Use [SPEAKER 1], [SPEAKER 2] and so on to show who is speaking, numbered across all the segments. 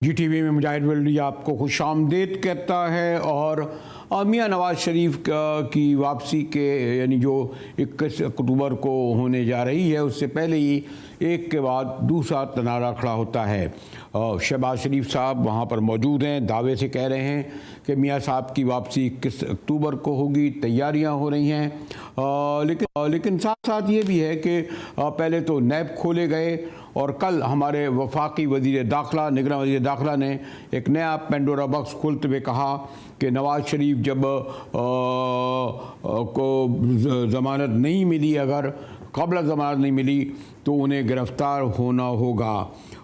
[SPEAKER 1] GTV में मुजाहिद वल्दी आपको खुशामदीद कहता है। और मियां नवाज शरीफ की वापसी के यानी जो 21 अक्टूबर को होने जा रही है, उससे पहले ही एक के बाद दूसरा तनाज़ा खड़ा होता है। शहबाज शरीफ साहब वहाँ पर मौजूद हैं, दावे से कह रहे हैं कि मियां साहब की वापसी 21 अक्टूबर को होगी, तैयारियां हो रही हैं। लेकिन साथ साथ ये भी है कि पहले तो नैब खोले गए और कल हमारे वफाकी वज़ीर दाखिला निगरान वज़ीर दाखिला ने एक नया पेंडोरा बॉक्स खोलते हुए कहा कि नवाज शरीफ जब को ज़मानत नहीं मिली, अगर क़ब्ल ज़मानत नहीं मिली तो उन्हें गिरफ़्तार होना होगा।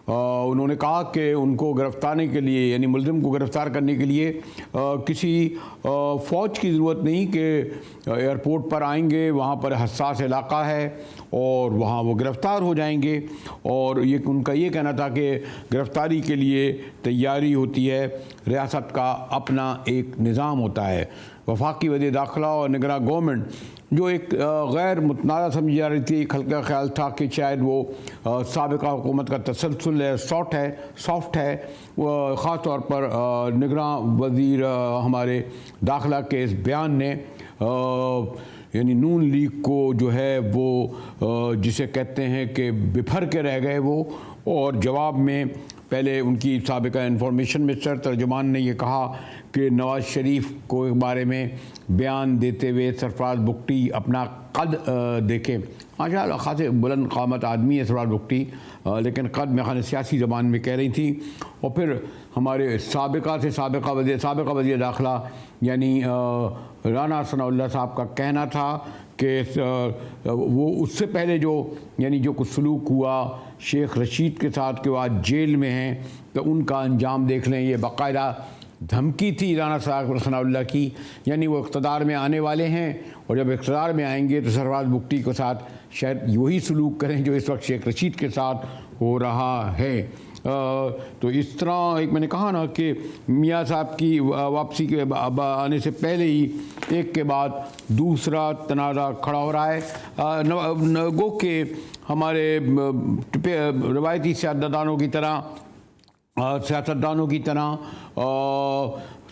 [SPEAKER 1] उन्होंने कहा कि उनको गिरफ्तारने के लिए यानी मुलज़िम को गिरफ़्तार करने के लिए किसी फ़ौज की ज़रूरत नहीं कि एयरपोर्ट पर आएंगे, वहाँ पर हसास इलाक़ा है और वहाँ वो गिरफ़्तार हो जाएंगे। और ये उनका ये कहना था कि गिरफ़्तारी के लिए तैयारी होती है, रियासत का अपना एक निज़ाम होता है। वफाकी वज़ीर दाखिला और निगरान गवर्नमेंट जो एक गैर मुतनाज़ा समझी जा रही थी, एक हल्का ख्याल था कि शायद वो साबिक़ा हुकूमत का तसलसल है, सॉफ्ट है। ख़ास तौर पर निगरान वज़ीर हमारे दाखिला के इस बयान ने यानी नून लीग को जो है वो जिसे कहते हैं कि बिफर के रह गए वो। और जवाब में पहले उनकी साबिक़ा इंफॉर्मेशन मिनिस्टर तर्जुमान ने यह कहा कि नवाज शरीफ को बारे में बयान देते हुए सरफराज बुगटी अपना कद देखें। माशाअल्लाह खासे बुलंद क़ामत आदमी है सरफराज बुगटी, लेकिन कद में खाने सियासी ज़बान में कह रही थी। और फिर हमारे साबिक़ा वज़ीर दाखिला यानी राना सनाउल्लाह साहब का कहना था कि वो उससे पहले जो यानी जो कुछ सलूक हुआ शेख रशीद के साथ के बाद जेल में हैं, तो उनका अंजाम देख लें। ये बाकायदा धमकी थी राना सनाउल्लाह की, यानी वो इक़्तिदार में आने वाले हैं और जब इक़्तिदार में आएंगे तो सरफराज बुगटी के साथ शायद वही सलूक करें जो इस वक्त शेख रशीद के साथ हो रहा है। तो इस तरह एक मैंने कहा ना कि मियां साहब की वापसी के आने से पहले ही एक के बाद दूसरा तनाज़ा खड़ा हो रहा है। गो के हमारे रवायती सियासतदानों की तरह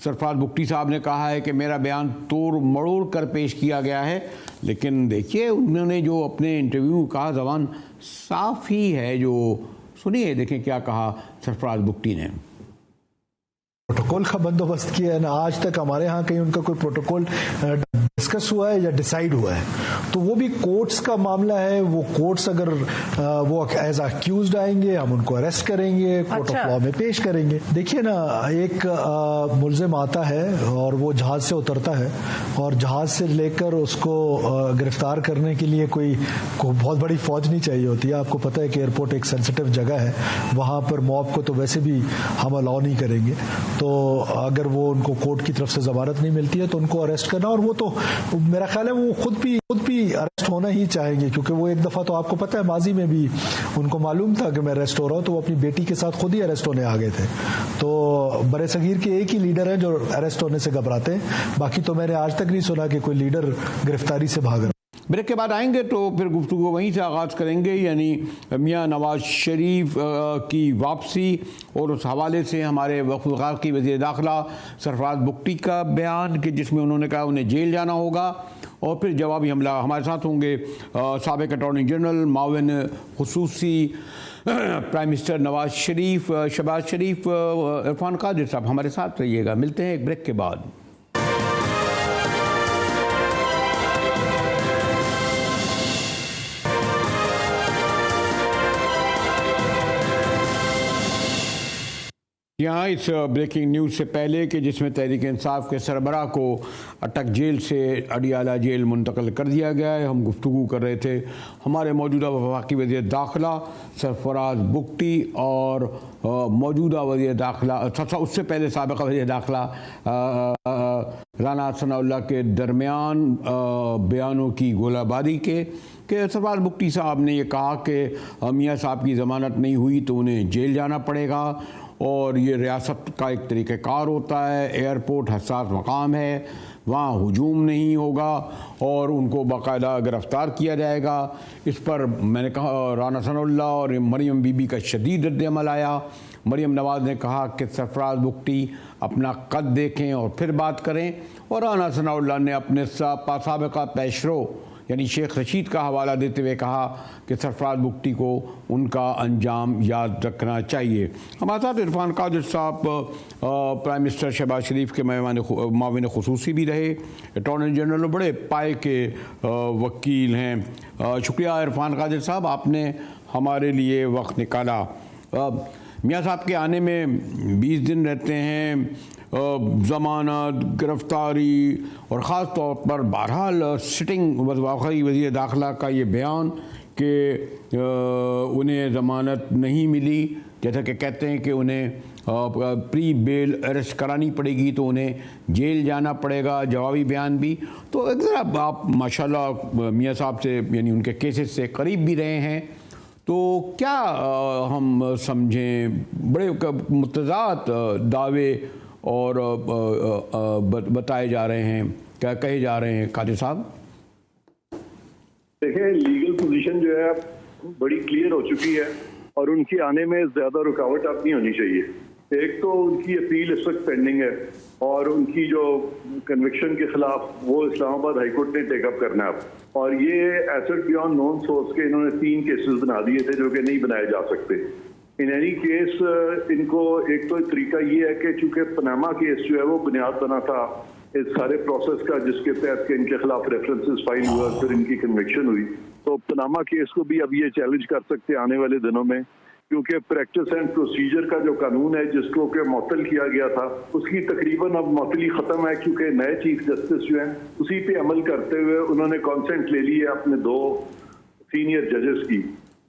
[SPEAKER 1] सरफराज बुगटी साहब ने कहा है कि मेरा बयान तोड़ मरोड़ कर पेश किया गया है। लेकिन देखिए उन्होंने जो अपने इंटरव्यू में कहा ज़बान साफ ही है। जो सुनिए देखें क्या कहा सरफराज बुगटी ने।
[SPEAKER 2] प्रोटोकॉल का बंदोबस्त किया है ना, आज तक हमारे यहाँ कहीं उनका कोई प्रोटोकॉल डिस्कस हुआ है या डिसाइड हुआ है? तो वो भी कोर्ट्स का मामला है। वो कोर्ट्स अगर वो एज अक्यूज्ड आएंगे, हम उनको अरेस्ट करेंगे, कोर्ट ऑफ लॉ में पेश करेंगे। देखिए ना, एक मुलजिम आता है और वो जहाज से उतरता है और जहाज से लेकर उसको गिरफ्तार करने के लिए कोई बहुत बड़ी फौज नहीं चाहिए होती है। आपको पता है कि एयरपोर्ट एक सेंसिटिव जगह है, वहां पर मॉब को तो वैसे भी हम अलाउ नहीं करेंगे। तो अगर वो उनको कोर्ट की तरफ से जमानत नहीं मिलती है तो उनको अरेस्ट करना, और वो तो मेरा ख्याल है वो खुद भी अरेस्ट होना ही चाहेंगे, क्योंकि वो एक दफा तो आपको पता है माजी में भी उनको मालूम था कि मैं अरेस्ट हो रहा हूं, तो वो अपनी बेटी के साथ खुद ही अरेस्ट होने आ गए थे। तो बड़े सगीर के एक ही लीडर हैं जो अरेस्ट होने से घबराते हैं, बाकी तो मैंने आज तक नहीं सुना कि कोई लीडर गिरफ्तारी से भाग रहा।
[SPEAKER 1] ब्रेक के बाद आएंगे तो फिर गुफ्तगू वहीं से आगाज़ करेंगे, यानी मियां नवाज शरीफ की वापसी और उस हवाले से हमारे वफाकी वज़ीर दाखिला सरफराज बुगटी का बयान कि जिसमें उन्होंने कहा उन्हें जेल जाना होगा। और फिर जवाबी हमला हमारे साथ होंगे साबिक़ अटॉर्नी जनरल माविन खुसूसी प्राइम मिनिस्टर नवाज शरीफ शहबाज शरीफ इरफान कादिर साहब। हमारे साथ रहिएगा, मिलते हैं एक ब्रेक के बाद। यहाँ इस ब्रेकिंग न्यूज़ से पहले कि जिसमें तहरीक इंसाफ के सरबराह को अटक जेल से अडियाला जेल मुंतकिल कर दिया गया है, हम गुफ्तगू कर रहे थे हमारे मौजूदा वफाकी वज़ीर दाखिला सरफराज बुगटी और मौजूदा वज़ीर दाखिला उससे पहले साबिक़ा वज़ीर दाखिला राना सनाउल्लाह के दरमियान बयानों की गोलाबारी के सरफराज बुगटी साहब ने यह कहा कि मियां साहब की ज़मानत नहीं हुई तो उन्हें जेल जाना पड़ेगा और ये रियासत का एक तरीक़ाकार होता है, एयरपोर्ट हसास मकाम है, वहाँ हुजूम नहीं होगा और उनको बाकायदा गिरफ़्तार किया जाएगा। इस पर मैंने कहा राना सनाउल्लाह और मरियम बीबी का शदीद रद्द-ए-अमल आया। मरियम नवाज़ ने कहा कि सरफराज बुगटी अपना कद देखें और फिर बात करें, और राना सनाउल्लाह ने अपने साबिक़ा पेशरो यानी शेख रशीद का हवाला देते हुए कहा कि सरफराज बुगटी को उनका अंजाम याद रखना चाहिए। हमारे साथ इरफान कादिर साहब प्राइम मिनिस्टर शहबाज शरीफ के माविन खुसूसी भी रहे, अटॉर्नी जनरल बड़े पाए के वकील हैं। शुक्रिया इरफान कादिर साहब, आपने हमारे लिए वक्त निकाला। मियाँ साहब के आने में 20 दिन रहते हैं, ज़मानत, गिरफ़्तारी और ख़ास तौर पर बहरहाल सिटिंग वफ़ाक़ी वज़ीर दाखिला का ये बयान कि उन्हें ज़मानत नहीं मिली, जैसा कि कहते हैं कि उन्हें प्री बेल अरेस्ट करानी पड़ेगी तो उन्हें जेल जाना पड़ेगा, जवाबी बयान भी। तो अगर आप माशाल्लाह मियाँ साहब से यानी उनके केसेस से करीब भी रहे हैं, तो क्या हम समझें बड़े मुतज़ाद दावे और बताए जा रहे हैं, क्या कहे जा रहे हैं कादिर साहब?
[SPEAKER 3] देखिए, लीगल पोजीशन जो है बड़ी क्लियर हो चुकी है और उनके आने में ज़्यादा रुकावट अब नहीं होनी चाहिए। एक तो उनकी अपील इस वक्त पेंडिंग है और उनकी जो कन्विक्शन के खिलाफ वो इस्लामाबाद हाई कोर्ट ने टेकअप करना है अब, और ये एसेट बियॉन्ड नॉन सोर्स के इन्होंने 3 केसेस बना दिए थे जो कि नहीं बनाए जा सकते। इन एनी केस इनको एक तो तरीका ये है कि चूंकि पनामा केस जो है वो बुनियाद बना था इस सारे प्रोसेस का जिसके तहत के इनके खिलाफ रेफरेंसेस फाइल हुआ, फिर इनकी कन्विक्शन हुई, तो पनामा केस को भी अब ये चैलेंज कर सकते हैं आने वाले दिनों में, क्योंकि प्रैक्टिस एंड प्रोसीजर का जो कानून है जिसको कि मअतल किया गया था उसकी तकरीबन अब मअतली ख़त्म है, क्योंकि नए चीफ जस्टिस जो हैं उसी पे अमल करते हुए उन्होंने कॉन्सेंट ले ली है अपने 2 सीनियर जजेस की।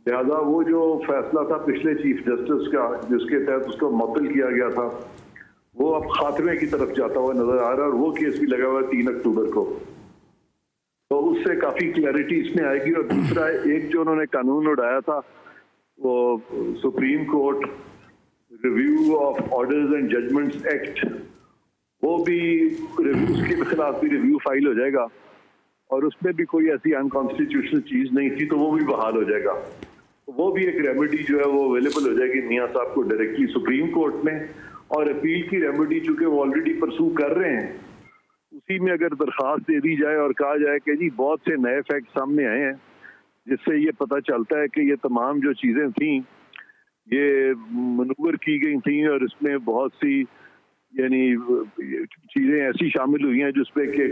[SPEAKER 3] लिहाजा वो जो फैसला था पिछले चीफ जस्टिस का जिसके तहत उसको मअतल किया गया था वो अब खात्मे की तरफ जाता हुआ नजर आ रहा है, और वो केस भी लगा हुआ है 3 अक्टूबर को, तो उससे काफ़ी क्लैरिटी इसमें आएगी। और दूसरा एक जो उन्होंने कानून उड़ाया था वो supreme court review of orders and judgments act, वो भी उसके खिलाफ भी रिव्यू फाइल हो जाएगा और उसमें भी कोई ऐसी अनकॉन्स्टिट्यूशनल चीज नहीं थी तो वो भी बहाल हो जाएगा। वो भी एक रेमेडी जो है वो अवेलेबल हो जाएगी मियाँ साहब को डायरेक्टली सुप्रीम कोर्ट में, और अपील की रेमेडी चूंकि वो ऑलरेडी परसू कर रहे हैं उसी में अगर दरखास्त दे दी जाए और कहा जाए कि जी बहुत से नए फैक्ट सामने आए हैं जिससे ये पता चलता है कि ये तमाम जो चीज़ें थी ये मनूवर की गई थी और इसमें बहुत सी यानी चीज़ें ऐसी शामिल हुई हैं जिसपे कि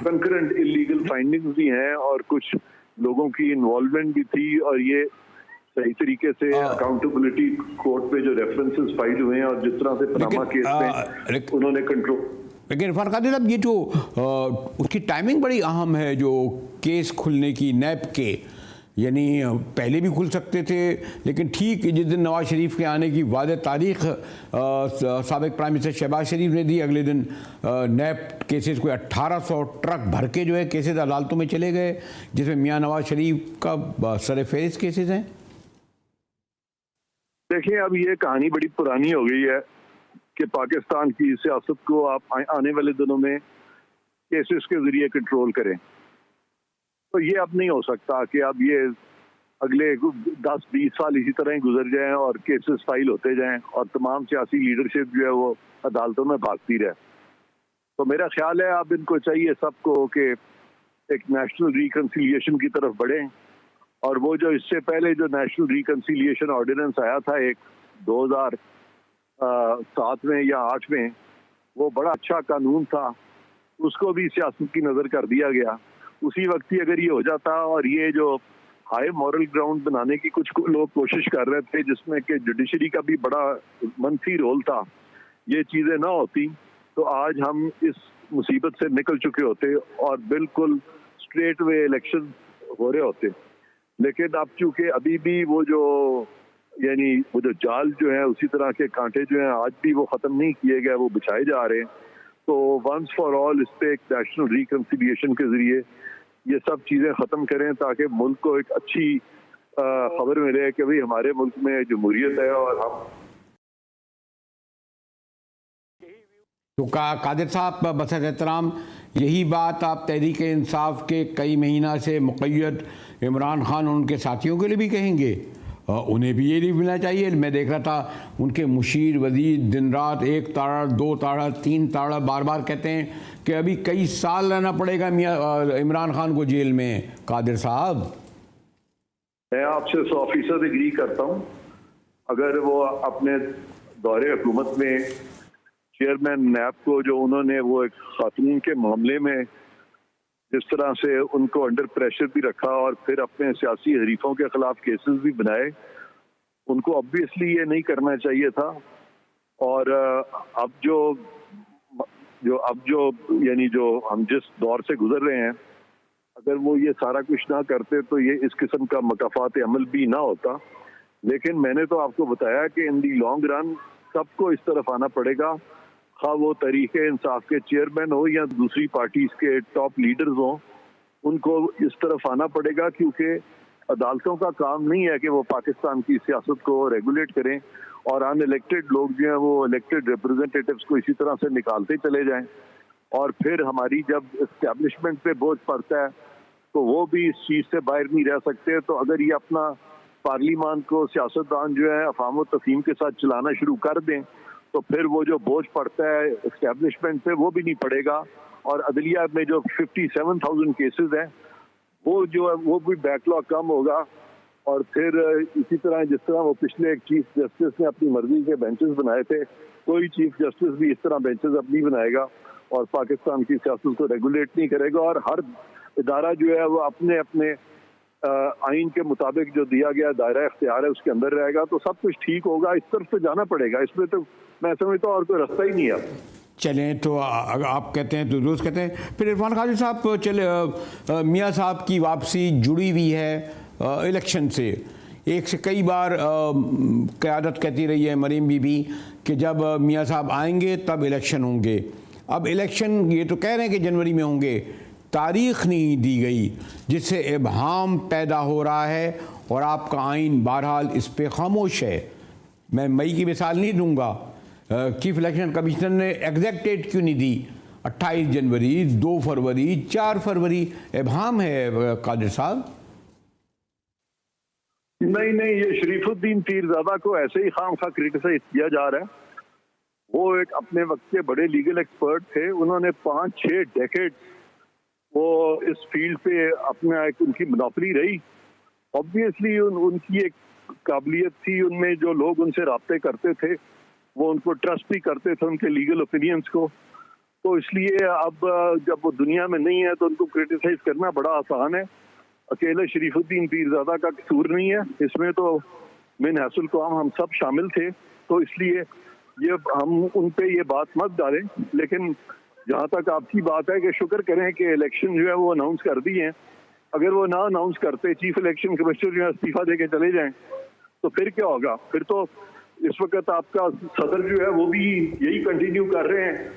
[SPEAKER 3] कंकरेंट इलीगल फाइंडिंग्स भी हैं और कुछ लोगों की इन्वॉल्वमेंट भी थी, और ये सही तरीके से अकाउंटेबिलिटी कोर्ट पे जो रेफरेंसेस फाइल हुए हैं और जिस तरह से पनामा केस में उन्होंने कंट्रोल।
[SPEAKER 1] लेकिन इरफान कादिर साहब, ये जो उसकी टाइमिंग बड़ी अहम है जो केस खुलने की, नैब के, यानी पहले भी खुल सकते थे लेकिन ठीक जिस दिन नवाज शरीफ के आने की वादे तारीख साबिक प्राइम मिनिस्टर शहबाज शरीफ ने दी, अगले दिन नैब केसेस को 1800 ट्रक भर के जो है केसेस अदालतों में चले गए, जिसमें मियाँ नवाज शरीफ का सर-ए-फ़हरिस्त केसेस हैं।
[SPEAKER 3] देखिए, अब ये कहानी बड़ी पुरानी हो गई है कि पाकिस्तान की सियासत को आप आने वाले दिनों में केसेस के जरिए कंट्रोल करें, तो ये अब नहीं हो सकता कि अब ये अगले 10-20 साल इसी तरह ही गुजर जाएं और केसेस फाइल होते जाएं और तमाम सियासी लीडरशिप जो है वो अदालतों में भागती रहे। तो मेरा ख्याल है अब इनको चाहिए सबको कि एक नेशनल रिकन्सिलिएशन की तरफ बढ़ें, और वो जो इससे पहले जो नेशनल रिकन्सिलिएशन ऑर्डिनेंस आया था एक 2007 में या 8 में, वो बड़ा अच्छा कानून था, उसको भी सियासत की नज़र कर दिया गया। उसी वक्त ही अगर ये हो जाता और ये जो हाई मॉरल ग्राउंड बनाने की कुछ लोग कोशिश कर रहे थे जिसमें कि जुडिशरी का भी बड़ा मंफी रोल था, ये चीज़ें ना होती तो आज हम इस मुसीबत से निकल चुके होते और बिल्कुल स्ट्रेट वे इलेक्शन हो रहे होते। लेकिन अब चूंकि अभी भी वो जो यानी वो जो जाल जो है उसी तरह के कांटे जो हैं आज भी वो ख़त्म नहीं किए गए, वो बिछाए जा रहे हैं। तो वंस फॉर ऑल इस पे एक नेशनल रिकन्सिलिएशन के जरिए ये सब चीज़ें ख़त्म करें ताकि मुल्क को एक अच्छी खबर मिले कि भाई हमारे मुल्क में जमहूरियत है। और हम
[SPEAKER 1] तो कादिर साहब बसर एहतराम, यही बात आप तहरीक इंसाफ के कई महीना से मुक़य्यद इमरान खान और उनके साथियों के लिए भी कहेंगे उन्हें भी ये रिलीफ मिलना चाहिए। मैं देख रहा था उनके मुशीर वजीर दिन रात 1 ताड़ा 2 ताड़ा 3 ताड़ा बार बार कहते हैं कि अभी कई साल रहना पड़ेगा इमरान खान को जेल में। कादिर साहब,
[SPEAKER 3] मैं आपसे 100% एग्री करता हूँ। अगर वो अपने दौरे हुकूमत में चेयरमैन नैब को जो उन्होंने वो एक खातून के मामले में जिस तरह से उनको अंडर प्रेशर भी रखा और फिर अपने सियासी हरीफों के खिलाफ केसेस भी बनाए, उनको ऑब्वियसली ये नहीं करना चाहिए था। और अब जो यानी जो हम जिस दौर से गुजर रहे हैं, अगर वो ये सारा कुछ ना करते तो ये इस किस्म का मकाफात अमल भी ना होता। लेकिन मैंने तो आपको बताया कि इन दी लॉन्ग रन सबको इस तरफ आना पड़ेगा, खा वो तरीके इंसाफ के चेयरमैन हो या दूसरी पार्टीज के टॉप लीडर्स हो, उनको इस तरफ आना पड़ेगा। क्योंकि अदालतों का काम नहीं है कि वो पाकिस्तान की सियासत को रेगुलेट करें और अनइलेक्टेड लोग जो हैं वो इलेक्टेड रिप्रेजेंटेटिव्स को इसी तरह से निकालते चले जाएं और फिर हमारी जब एस्टेब्लिशमेंट पे बोझ पड़ता है तो वो भी इस चीज से बाहर नहीं रह सकते। तो अगर ये अपना पार्लियामान को सियासतदान जो है अफाम तफहीम के साथ चलाना शुरू कर दें तो फिर वो जो बोझ पड़ता है एस्टेब्लिशमेंट पे वो भी नहीं पड़ेगा और अदलिया में जो 57,000 केसेस हैं वो जो है वो भी बैकलॉग कम होगा। और फिर इसी तरह जिस तरह वो पिछले एक चीफ जस्टिस ने अपनी मर्जी के बेंचेस बनाए थे, कोई चीफ जस्टिस भी इस तरह बेंचेस अपनी बनाएगा और पाकिस्तान की सियासत को रेगुलेट नहीं करेगा और हर इदारा जो है वो अपने अपने आइन के मुताबिक जो दिया गया दायरा इख्तियार है उसके अंदर रहेगा, तो सब कुछ ठीक होगा। इस तरफ से जाना पड़ेगा, इसमें तो मैं समझता हूँ और कोई रास्ता ही नहीं है।
[SPEAKER 1] चलें तो अगर आप कहते हैं तो दुरुस्त कहते हैं। फिर इरफान काजी साहब, चले मियाँ साहब की वापसी जुड़ी हुई है इलेक्शन से। एक से कई बार क़यादत कहती रही है मरीम बीबी कि जब मियाँ साहब आएंगे तब इलेक्शन होंगे। अब इलेक्शन ये तो कह रहे हैं कि जनवरी में होंगे, तारीख नहीं दी गई, जिससे इबहाम पैदा हो रहा है और आपका आइन बहरहाल इस पे खामोश है। मैं मई की मिसाल नहीं दूंगा, चीफ इलेक्शन कमिश्नर ने एग्जैक्ट डेट क्यों नहीं दी? 28 जनवरी, 2 फरवरी, 4 फरवरी, इबहाम है कादिर साहब।
[SPEAKER 3] नहीं, ये शरीफुद्दीन पीरजादा को ऐसे ही खामखा क्रिटिसाइज किया जा रहा है। वो एक अपने वक्त के बड़े लीगल एक्सपर्ट थे, उन्होंने 5-6 डेकेड वो इस फील्ड पे अपना एक उनकी मोनोपोली रही। ऑब्वियसली उनकी एक काबिलियत थी, उनमें जो लोग उनसे राब्ते करते थे वो उनको ट्रस्ट भी करते थे उनके लीगल ओपिनियंस को। तो इसलिए अब जब वो दुनिया में नहीं है तो उनको क्रिटिसाइज करना बड़ा आसान है। अकेले शरीफुद्दीन पीरजादा का कसूर नहीं है इसमें, तो मिन हैसुल कौम हम सब शामिल थे। तो इसलिए ये हम उन पे ये बात मत डालें। लेकिन जहाँ तक आपकी बात है कि शुक्र करें कि इलेक्शन जो है वो अनाउंस कर दिए हैं। अगर वो ना अनाउंस करते, चीफ इलेक्शन कमिश्नर जो है इस्तीफा देके चले जाएं, तो फिर क्या होगा? फिर तो इस वक्त आपका सदर जो है वो भी यही कंटिन्यू कर रहे हैं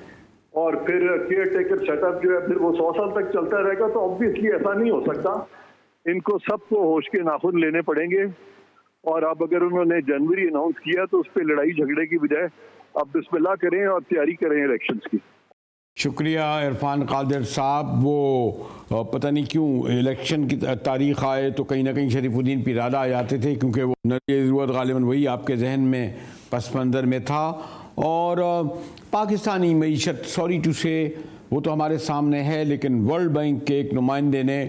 [SPEAKER 3] और फिर केयर टेकर सेटअप जो है फिर वो 100 साल तक चलता रहेगा। तो ऑब्वियसली ऐसा नहीं हो सकता। इनको सबको होश के नाखून लेने पड़ेंगे और अब अगर उन्होंने जनवरी अनाउंस किया तो उस पर लड़ाई झगड़े की बजाय अब बिस्मिल्लाह करें और तैयारी करें इलेक्शंस की। शुक्रिया
[SPEAKER 1] इरफान कादिर साहब। वो पता नहीं क्यों इलेक्शन की तारीख आए तो कहीं ना कहीं शरीफुद्दीन पीरजादा आ जाते थे, क्योंकि वो ज़रूरत गालिबन वही आपके जहन में पस मंज़र में था। और पाकिस्तानी मईशत, सॉरी टू से, वो तो हमारे सामने है, लेकिन वर्ल्ड बैंक के एक नुमाइंदे ने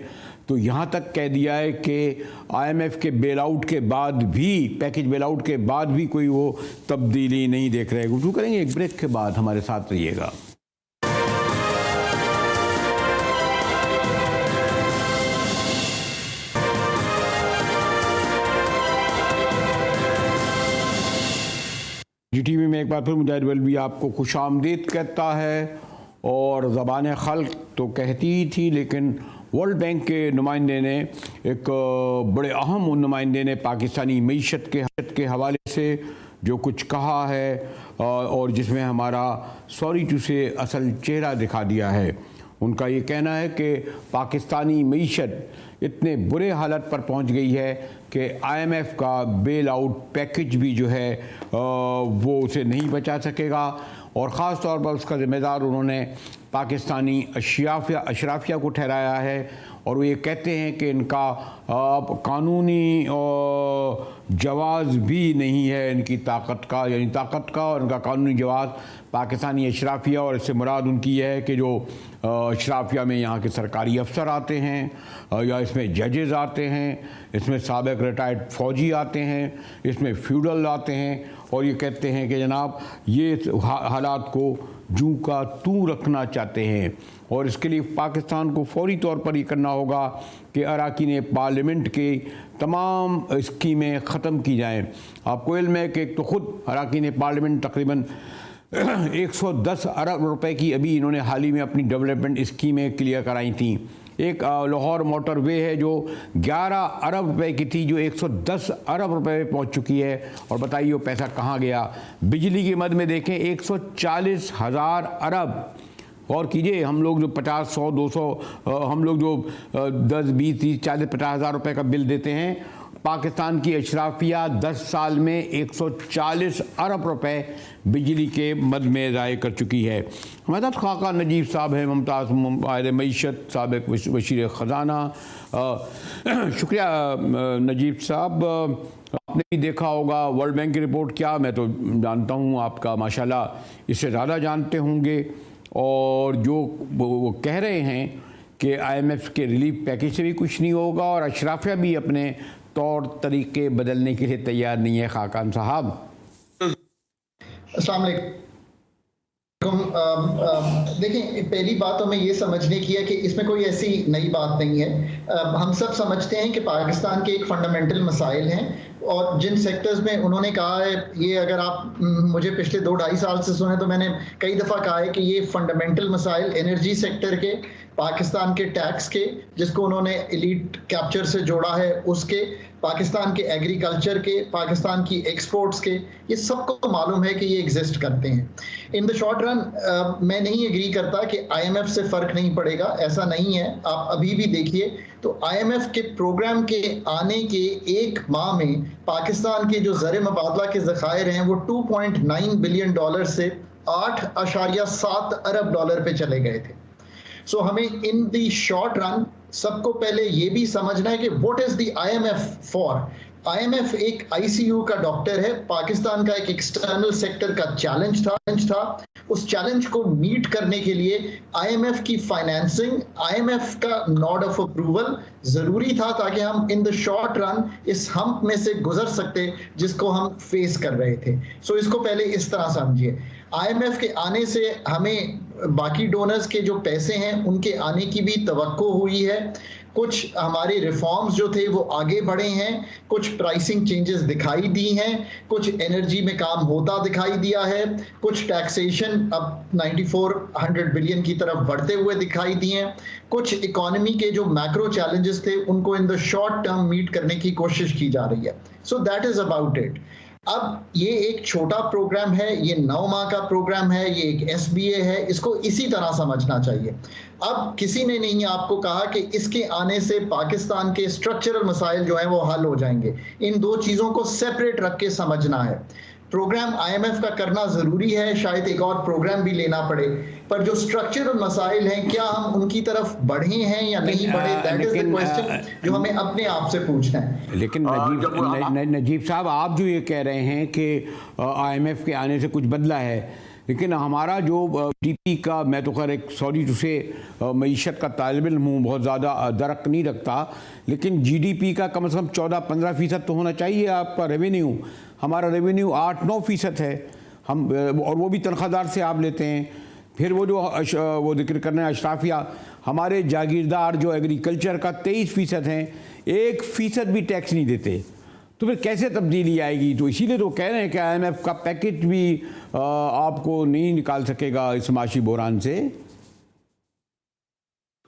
[SPEAKER 1] तो यहाँ तक कह दिया है कि IMF के बेल आउट के बाद भी, पैकेज बेल आउट के बाद भी कोई वो तब्दीली नहीं देख रहे। गुफ्तगू करेंगे एक ब्रेक के बाद, हमारे साथ रहिएगा। GTV में एक बार फिर मुजाहिद बल्बी आपको खुशामदीद कहता है। और ज़बान खल्क तो कहती ही थी, लेकिन वर्ल्ड बैंक के नुमाइंदे ने, एक बड़े अहम नुमाइंदे ने पाकिस्तानी मईशत के हवाले से जो कुछ कहा है और जिसमें हमारा सॉरी टू से असल चेहरा दिखा दिया है। उनका ये कहना है कि पाकिस्तानी मईशत इतने बुरे हालत पर पहुंच गई है कि IMF का बेल आउट पैकेज भी जो है वो उसे नहीं बचा सकेगा। और ख़ास तौर पर उसका ज़िम्मेदार उन्होंने पाकिस्तानी अशराफिया को ठहराया है और वो ये कहते हैं कि इनका कानूनी जवाज़ भी नहीं है इनकी ताकत का, यानी ताकत का और इनका कानूनी जवाज़ पाकिस्तानी अशराफिया, और इससे मुराद उनकी यह है कि जो अशराफिया में यहाँ के सरकारी अफसर आते हैं या इसमें जजेज़ आते हैं, इसमें साबिक रिटायर्ड फ़ौजी आते हैं, इसमें फ्यूडल आते हैं, और ये कहते हैं कि जनाब ये हालात को जूं का तू रखना चाहते हैं, और इसके लिए पाकिस्तान को फौरी तौर पर ये करना होगा कि अरकान पार्लियामेंट के तमाम स्कीमें ख़त्म की जाएँ। आपको इल्म है कि एक तो ख़ुद अरकान पार्लियामेंट तकरीबन 110 अरब रुपए की अभी इन्होंने हाल ही में अपनी डेवलपमेंट स्कीमें क्लियर कराई थी। एक लाहौर मोटरवे है जो 11 अरब रुपए की थी, जो 110 अरब रुपए में पहुंच चुकी है, और बताइए वो पैसा कहाँ गया। बिजली की मद में देखें 140,000 अरब, और कीजिए हम लोग जो 50, 100, 200 हम लोग जो 10, 20, 30, 40, 50,000 रुपए का बिल देते हैं, पाकिस्तान की अशराफिया 10 साल में 140 अरब रुपए बिजली के मद में ज़ाय कर चुकी है। हमारे साथ खाका नजीब साहब हैं, मुमताज़ माहिर मईशत, साबिक वज़ीर ख़ज़ाना। शुक्रिया नजीब साहब। आपने भी देखा होगा वर्ल्ड बैंक की रिपोर्ट, क्या मैं तो जानता हूँ आपका माशाल्लाह इससे ज़्यादा जानते होंगे, और जो वो कह रहे हैं कि IMF के रिलीफ पैकेज से भी कुछ नहीं होगा और अशराफिया भी अपने तौर तरीके बदलने के लिए तैयार नहीं है। खाकान साहब
[SPEAKER 4] अस्सलाम वालेकुम। देखें, पहली बात हमें ये समझने की है कि इसमें कोई ऐसी नई बात नहीं है। हम सब समझते हैं कि पाकिस्तान के एक फंडामेंटल मसाइल हैं, और जिन सेक्टर्स में उन्होंने कहा है, ये अगर आप मुझे पिछले 2-2.5 साल से सुने तो मैंने कई दफ़ा कहा है कि ये फंडामेंटल मसाइल एनर्जी सेक्टर के, पाकिस्तान के टैक्स के, जिसको उन्होंने एलीट कैप्चर से जोड़ा है उसके, पाकिस्तान के एग्रीकल्चर के, पाकिस्तान की एक्सपोर्ट्स के, ये सबको मालूम है कि ये एग्जिस्ट करते हैं। इन द शॉर्ट रन मैं नहीं एग्री करता कि IMF से फ़र्क नहीं पड़ेगा, ऐसा नहीं है। आप अभी भी देखिए तो IMF के प्रोग्राम के आने के 1 माह में पाकिस्तान के जो ज़र मुबादला के ज़खायर हैं वो $2.9 बिलियन से $8.7 अरब पे चले गए थे। सो हमें इन दी शॉर्ट रन सबको पहले ये भी समझना है कि what is the IMF for. IMF एक ICU का डॉक्टर है, पाकिस्तान का एक एक्सटर्नल सेक्टर का चैलेंज था। उस चैलेंज को मीट करने के लिए IMF की फाइनेंसिंग, IMF का नॉड ऑफ अप्रूवल जरूरी था, ताकि हम इन द शॉर्ट रन इस हम्प में से गुजर सकते जिसको हम फेस कर रहे थे। सो इसको पहले इस तरह समझिए। IMF के आने से हमें बाकी डोनर्स के जो पैसे हैं उनके आने की भी तवक्को हुई है। कुछ हमारे रिफॉर्म्स जो थे वो आगे बढ़े हैं, कुछ प्राइसिंग चेंजेस दिखाई दी हैं, कुछ एनर्जी में काम होता दिखाई दिया है, कुछ टैक्सेशन अब 9400 बिलियन की तरफ बढ़ते हुए दिखाई दिए हैं, कुछ इकोनॉमी के जो मैक्रो चैलेंजेस थे उनको in the short term meet करने की कोशिश की जा रही है। So that is about it. अब ये एक छोटा प्रोग्राम है, ये 9 माह का प्रोग्राम है, ये एक SBA है, इसको इसी तरह समझना चाहिए। अब किसी ने नहीं आपको कहा कि इसके आने से पाकिस्तान के स्ट्रक्चरल मसाइल जो हैं वो हल हो जाएंगे। इन दो चीज़ों को सेपरेट रख के समझना है। प्रोग्राम IMF का करना ज़रूरी है, शायद एक और प्रोग्राम भी लेना पड़े, पर जो स्ट्रक्चरल मसाइल हैं क्या हम उनकी तरफ बढ़े हैं या नहीं बढ़े, दैट इज द क्वेश्चन जो हमें अपने आप से पूछना है।
[SPEAKER 1] लेकिन नजीब साहब, आप जो ये कह रहे हैं कि IMF के आने से कुछ बदला है, लेकिन हमारा जो GDP का, मैं तो खैर एक सॉरी टू से मईशत का तालिब इल्म हूँ, बहुत ज़्यादा दरक नहीं रखता, लेकिन GDP का कम से कम 14-15% तो होना चाहिए आपका रेवेन्यू। हमारा रेवेन्यू 8-9% है, हम और वो भी तनख्वाहदार से आप लेते हैं। फिर वो जो वो जिक्र करना है अशराफिया, हमारे जागीरदार जो एग्रीकल्चर का 23% हैं, 1% भी टैक्स नहीं देते, तो फिर कैसे तब्दीली आएगी? तो इसीलिए तो कह रहे हैं कि IMF का पैकेज भी आपको नहीं निकाल सकेगा इस माशी बहरान से।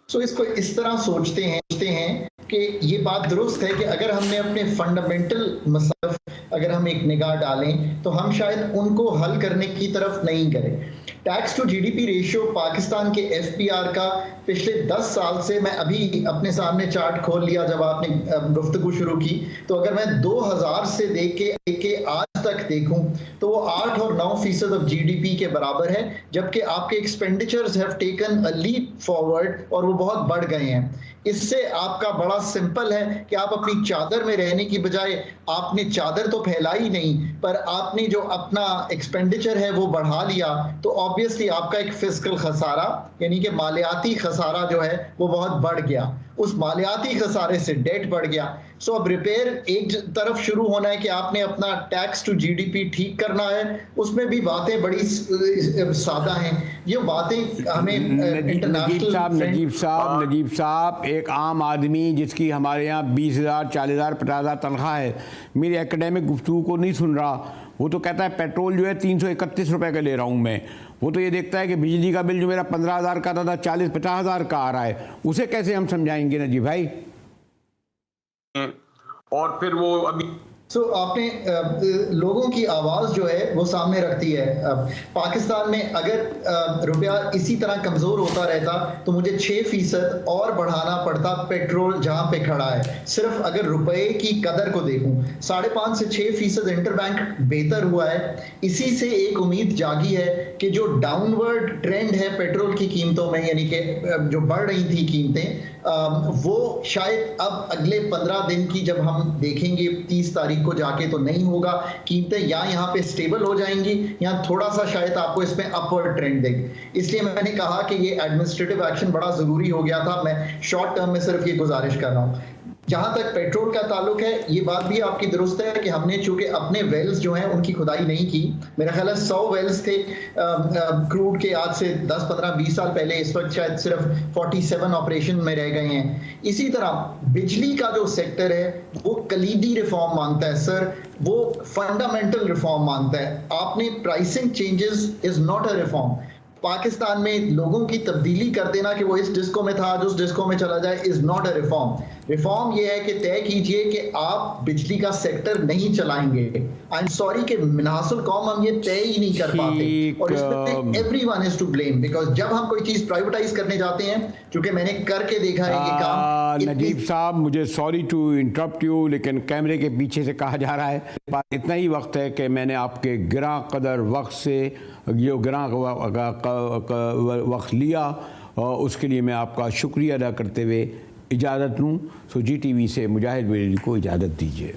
[SPEAKER 4] सो इसको इस तरह सोचते हैं कि ये बात दुरुस्त है कि अगर हमने अपने फंडामेंटल मसाइल अगर हम एक निगाह डालें तो हम शायद उनको हल करने की तरफ नहीं करें। Tax to GDP ratio Pakistan के एफपीआर का पिछले 10 साल से, मैं अभी अपने सामने चार्ट खोल लिया जब आपने गुफ्तगू शुरू की, तो अगर मैं 2000 से देख के आज तक देखूं तो वो 8 और 9% ऑफ जीडीपी के बराबर है, जबकि आपके expenditures have taken a leap forward और वो बहुत बढ़ गए हैं। इससे आपका बड़ा सिंपल है कि आप अपनी चादर में रहने की बजाय आपने चादर तो फैलाई नहीं, पर आपने जो अपना एक्सपेंडिचर है वो बढ़ा लिया, तो ऑब्वियसली आपका एक फिस्कल खसारा यानी कि मालियाती खसारा जो है वो बहुत बढ़ गया। उस मालियाती खसारे से डेट बढ़ गया। सो अब रिपेयर एक तरफ शुरू होना है कि आपने अपना टैक्स टू जीडीपी ठीक करना है, उसमें भी बातें बड़ी सादा हैं। ये बातें हमें
[SPEAKER 1] नजीब साहब एक आम आदमी जिसकी हमारे यहाँ 20,000 40,000 50,000 तनख्वाह है, मेरी एकेडमिक गुफ्तगू को नहीं सुन रहा। वो तो कहता है पेट्रोल जो है 331 रुपए का ले रहा हूँ मैं। वो तो ये देखता है कि बिजली का बिल जो मेरा 15,000 का था 40-50,000 का आ रहा है। उसे कैसे हम समझाएंगे नजीब भाई?
[SPEAKER 5] और फिर वो अभी
[SPEAKER 4] आपने लोगों की आवाज जो है वो सामने रखती है। पाकिस्तान में अगर रुपया इसी तरह कमजोर होता रहता तो मुझे 6% और बढ़ाना पड़ता पेट्रोल जहां पे खड़ा है। सिर्फ अगर रुपए की कदर को देखूं 5.5 से 6% इंटरबैंक बेहतर हुआ है। इसी से एक उम्मीद जागी है कि जो डाउनवर्ड ट्रेंड है पेट्रोल की कीमतों में, यानी कि जो बढ़ रही थी कीमतें, वो शायद अब अगले 15 दिन की जब हम देखेंगे 30 तारीख को जाके तो नहीं होगा। कीमतें या यहाँ पे स्टेबल हो जाएंगी या थोड़ा सा शायद आपको इसमें अपवर्ड ट्रेंड देगी। इसलिए मैंने कहा कि ये एडमिनिस्ट्रेटिव एक्शन बड़ा जरूरी हो गया था। मैं शॉर्ट टर्म में सिर्फ ये गुजारिश कर रहा हूँ। जहां तक पेट्रोल का ताल्लुक है, ये बात भी आपकी दुरुस्त है कि हमने चूंकि अपने वेल्स जो हैं उनकी खुदाई नहीं की। मेरा ख्याल है 100 वेल्स थे क्रूड के आज से 10, 15, 20 साल पहले। इस वक्त शायद सिर्फ 47 ऑपरेशन में रह गए हैं। इसी तरह बिजली का जो सेक्टर है वो कलीदी रिफॉर्म मांगता है सर, वो फंडामेंटल रिफॉर्म मांगता है। आपने pricing changes is not a reform. Pakistan में लोगों की तब्दीली कर देना कि वो इस डिस्को में था आज उस डिस्को में चला जाए is not a reform. Reform ये है कि तय कीजिए कि आप बिजली का सेक्टर नहीं चलाएंगे। आई एम सॉरी कि मिनासुल कौम हम ये तय ही नहीं कर पाते, और इसमें everyone is to blame, because जब हम कोई चीज प्राइवेटाइज करने जाते हैं, क्योंकि मैंने करके देखा है ये काम।
[SPEAKER 1] नजीब साहब मुझे सॉरी टू इंटरप्ट यू, लेकिन कैमरे के पीछे से कहा जा रहा है इतना ही वक्त है कि मैंने आपके गिरा कदर वक्त से जो गिरा वक्त लिया, उसके लिए मैं आपका शुक्रिया अदा करते हुए इजाज़त लूँ। सो GTV से मुजाहिद बरेलवी को इजाज़त दीजिए।